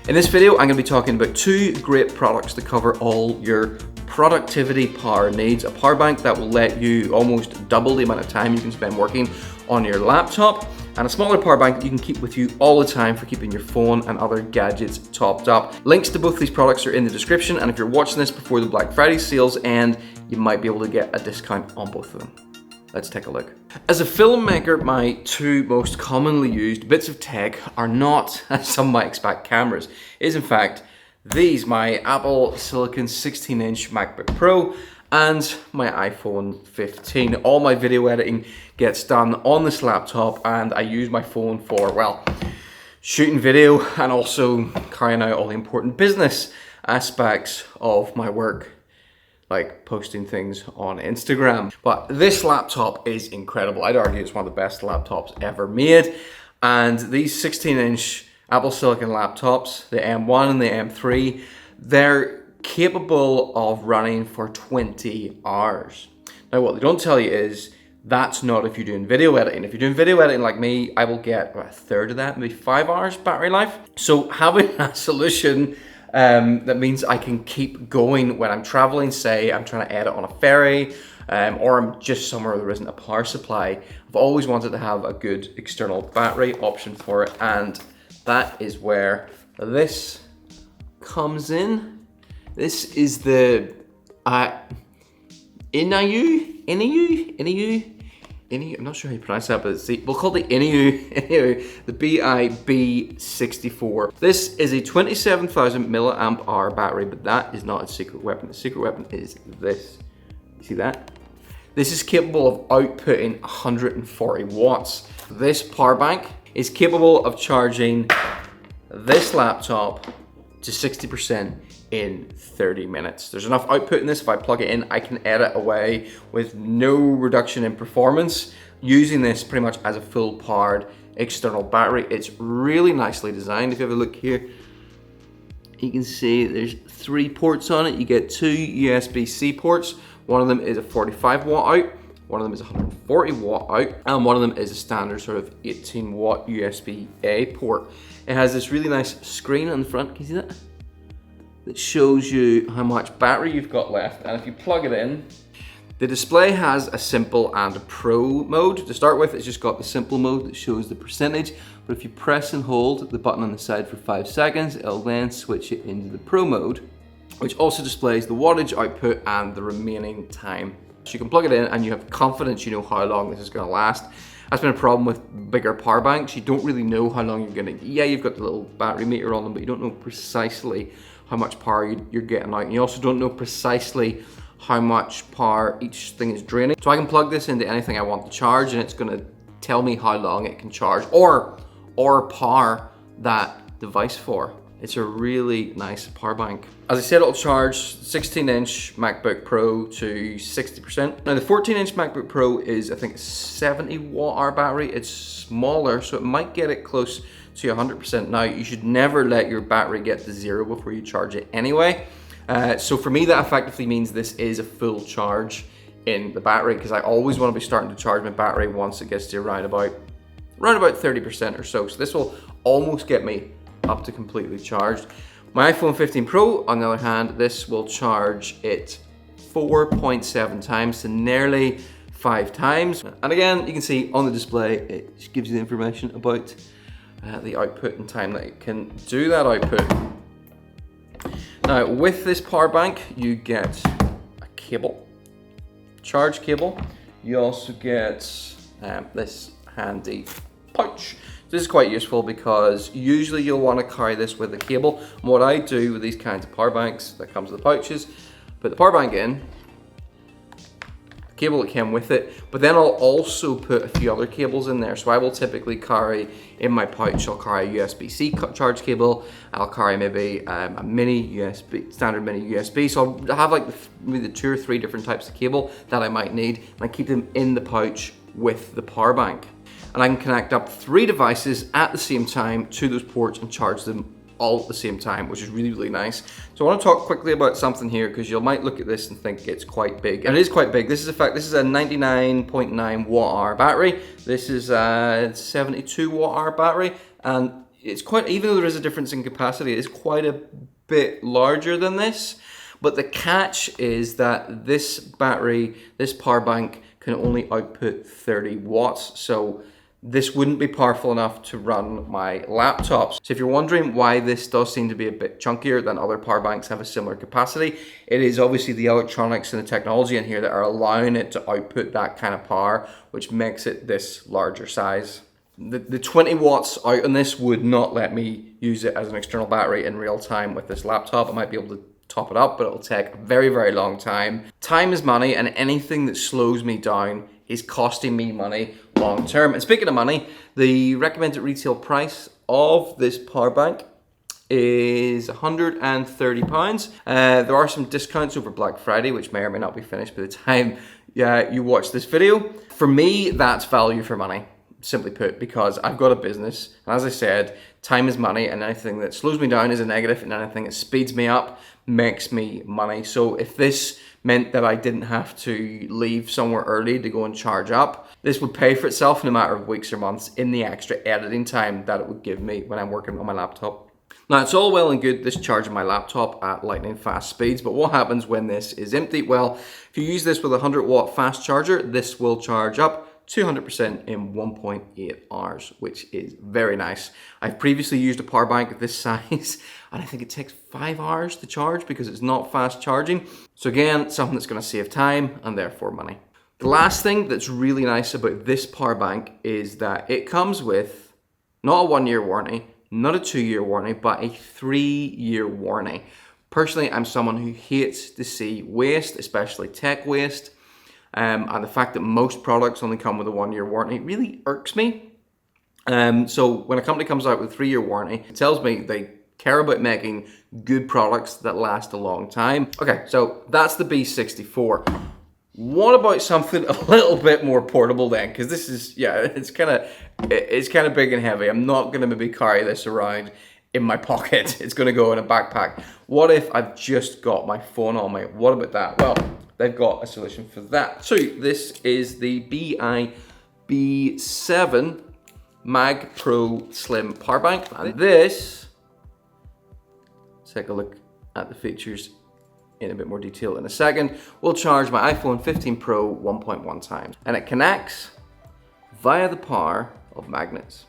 In this video, I'm going to be talking about two great products to cover all your productivity power needs. A power bank that will let you almost double the amount of time you can spend working on your laptop, and a smaller power bank that you can keep with you all the time for keeping your phone and other gadgets topped up. Links to both these products are in the description, and if you're watching this before the Black Friday sales end, you might be able to get a discount on both of them. Let's take a look. As a filmmaker, my two most commonly used bits of tech are not, as some might expect, cameras. It is in fact these, my Apple Silicon 16-inch MacBook Pro and my iPhone 15. All my video editing gets done on this laptop, and I use my phone for, well, shooting video and also carrying out all the important business aspects of my work, like posting things on Instagram. But this laptop is incredible. I'd argue it's one of the best laptops ever made. And these 16-inch Apple Silicon laptops, the M1 and the M3, they're capable of running for 20 hours. Now, what they don't tell you is that's not if you're doing video editing. If you're doing video editing like me, I will get a third of that, maybe 5 hours battery life. So having a solution that means I can keep going when I'm traveling, say I'm trying to edit on a ferry, or I'm just somewhere where there isn't a power supply. I've always wanted to have a good external battery option for it, and that is where this comes in. This is the INIU, I'm not sure how you pronounce that, but we'll call it the INIU, the B64. This is a 27,000 milliamp hour battery, but that is not its secret weapon. The secret weapon is this. You see that? This is capable of outputting 140 watts. This power bank is capable of charging this laptop to 60% in 30 minutes. There's enough output in this. If I plug it in, I can edit away with no reduction in performance, using this pretty much as a full powered external battery. It's really nicely designed. If you have a look here, you can see there's 3 ports on it. You get 2 USB-C ports. One of them is a 45 watt out, one of them is a 140 watt out, and one of them is a standard sort of 18 watt USB-A port. It has this really nice screen on the front. Can you see that? That shows you how much battery you've got left, and if you plug it in, the display has a simple and a pro mode. To start with, it's just got the simple mode that shows the percentage, but if you press and hold the button on the side for 5 seconds, it'll then switch it into the pro mode, which also displays the wattage output and the remaining time. So you can plug it in and you have confidence you know how long this is going to last. That's been a problem with bigger power banks. You don't really know how long you're going to, you've got the little battery meter on them, but you don't know precisely how much power you're getting out. And you also don't know precisely how much power each thing is draining. So I can plug this into anything I want to charge, and it's going to tell me how long it can charge or power that device for. It's a really nice power bank. As I said, it'll charge 16-inch MacBook Pro to 60%. Now the 14-inch MacBook Pro is, I think, a 70 watt hour battery. It's smaller, so it might get it close to 100%. Now, you should never let your battery get to 0 before you charge it anyway. So for me, that effectively means this is a full charge in the battery, because I always want to be starting to charge my battery once it gets to around about 30% or so. So this will almost get me up to completely charged. My iPhone 15 Pro, on the other hand, this will charge it 4.7 times to nearly 5 times. And again, you can see on the display, it just gives you the information about the output and time that it can do that output. Now, with this power bank, you get a cable, charge cable. You also get this handy pouch. This is quite useful because usually you'll want to carry this with a cable. And what I do with these kinds of power banks that comes with the pouches, put the power bank in, the cable that came with it, but then I'll also put a few other cables in there. So I will typically carry in my pouch, I'll carry a USB-C charge cable, and I'll carry maybe a mini USB, standard mini USB. So I'll have like maybe the 2 or 3 different types of cable that I might need, and I keep them in the pouch with the power bank. And I can connect up 3 devices at the same time to those ports and charge them all at the same time, which is really, really nice. So I want to talk quickly about something here, because you might look at this and think it's quite big. And it is quite big. This is a 99.9 watt hour battery. This is a 72 watt hour battery. And it's quite, even though there is a difference in capacity, it's quite a bit larger than this. But the catch is that this battery, this power bank, can only output 30 watts. So this wouldn't be powerful enough to run my laptops. So if you're wondering why this does seem to be a bit chunkier than other power banks have a similar capacity, it is obviously the electronics and the technology in here that are allowing it to output that kind of power, which makes it this larger size. The 20 watts out on this would not let me use it as an external battery in real time with this laptop. I might be able to top it up, but it'll take a very, very long time. Time is money, and anything that slows me down is costing me money long term. And speaking of money, the recommended retail price of this power bank is £130. There are some discounts over Black Friday, which may or may not be finished by the time you watch this video. For me, that's value for money, simply put, because I've got a business, and as I said, time is money, and anything that slows me down is a negative, and anything that speeds me up makes me money. So if this meant that I didn't have to leave somewhere early to go and charge up, this would pay for itself in a matter of weeks or months in the extra editing time that it would give me when I'm working on my laptop. Now, it's all well and good this charging my laptop at lightning fast speeds, but what happens when this is empty? Well, if you use this with a 100-watt fast charger, this will charge up 200% in 1.8 hours, which is very nice. I've previously used a power bank of this size, and I think it takes 5 hours to charge because it's not fast charging. So again, something that's going to save time and therefore money. The last thing that's really nice about this power bank is that it comes with not a 1-year warranty, not a 2-year warranty, but a 3-year warranty. Personally, I'm someone who hates to see waste, especially tech waste. And the fact that most products only come with a 1-year warranty really irks me. So when a company comes out with a 3-year warranty, it tells me they care about making good products that last a long time. Okay, so that's the B64. What about something a little bit more portable then? Because this is, yeah, it's kind of big and heavy. I'm not going to maybe carry this around in my pocket. It's going to go in a backpack. What if I've just got my phone on me? What about that? Well, they've got a solution for that. So this is the B7 Mag Pro Slim Power Bank. And this, let's take a look at the features in a bit more detail in a second, will charge my iPhone 15 Pro 1.1 times. And it connects via the power of magnets,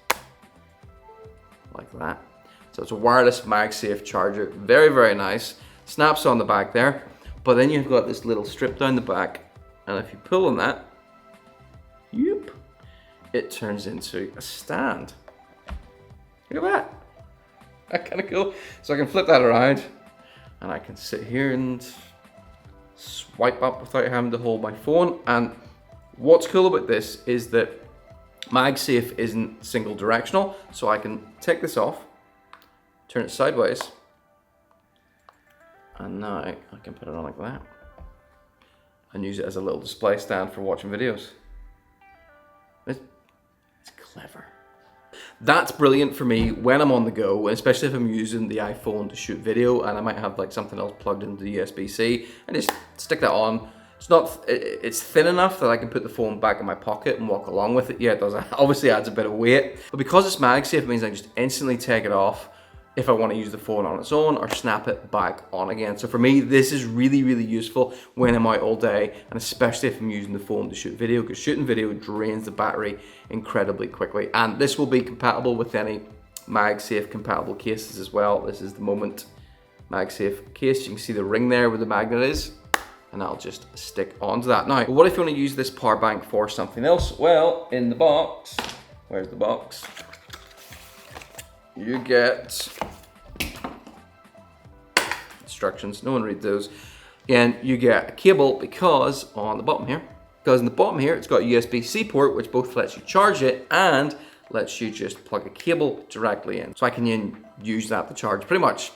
like that. So it's a wireless MagSafe charger, very, very nice. Snaps on the back there, but then you've got this little strip down the back, and if you pull on that, yep, it turns into a stand. Look at that. That's kind of cool. So I can flip that around, and I can sit here and swipe up without having to hold my phone. And what's cool about this is that MagSafe isn't single directional, so I can take this off, turn it sideways, and now I can put it on like that and use it as a little display stand for watching videos. It's clever. That's brilliant for me when I'm on the go, especially if I'm using the iPhone to shoot video and I might have like something else plugged into the USB-C, and just stick that on. It's thin enough that I can put the phone back in my pocket and walk along with it. Yeah, it does. Obviously adds a bit of weight, but because it's MagSafe, it means I can just instantly take it off if I want to use the phone on its own or snap it back on again. So for me, this is really, really useful when I'm out all day, and especially if I'm using the phone to shoot video, because shooting video drains the battery incredibly quickly. And this will be compatible with any MagSafe compatible cases as well. This is the Moment MagSafe case. You can see the ring there where the magnet is, and I'll just stick onto that. Now, what if you want to use this power bank for something else? Well, in the box, where's the box? You get instructions, no one read those. And you get a cable because on the bottom here, it's got a USB-C port, which both lets you charge it and lets you just plug a cable directly in. So I can use that to charge pretty much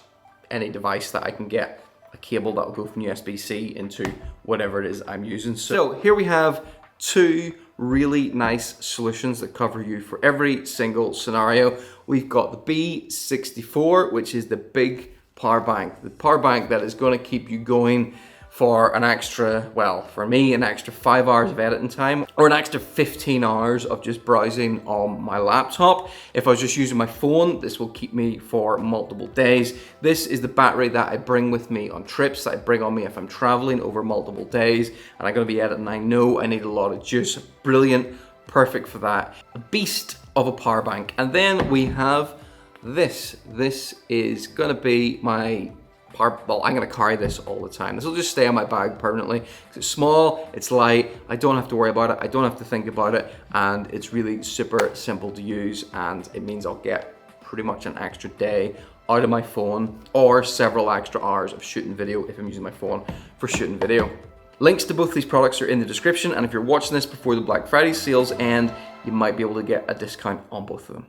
any device that I can get a cable that will go from USB-C into whatever it is I'm using. So here we have two really nice solutions that cover you for every single scenario. We've got the B64, which is the big power bank, the power bank that is going to keep you going for an extra, well, for me, an extra 5 hours of editing time, or an extra 15 hours of just browsing on my laptop. If I was just using my phone, this will keep me for multiple days. This is the battery that I bring with me on trips, that I bring on me if I'm traveling over multiple days, and I'm gonna be editing. I know I need a lot of juice. Brilliant, perfect for that. A beast of a power bank. And then we have this. This is gonna be my well, I'm gonna carry this all the time. This will just stay on my bag permanently. It's small, it's light, I don't have to worry about it, I don't have to think about it, and it's really super simple to use, and it means I'll get pretty much an extra day out of my phone, or several extra hours of shooting video if I'm using my phone for shooting video. Links to both these products are in the description, and if you're watching this before the Black Friday sales end, you might be able to get a discount on both of them.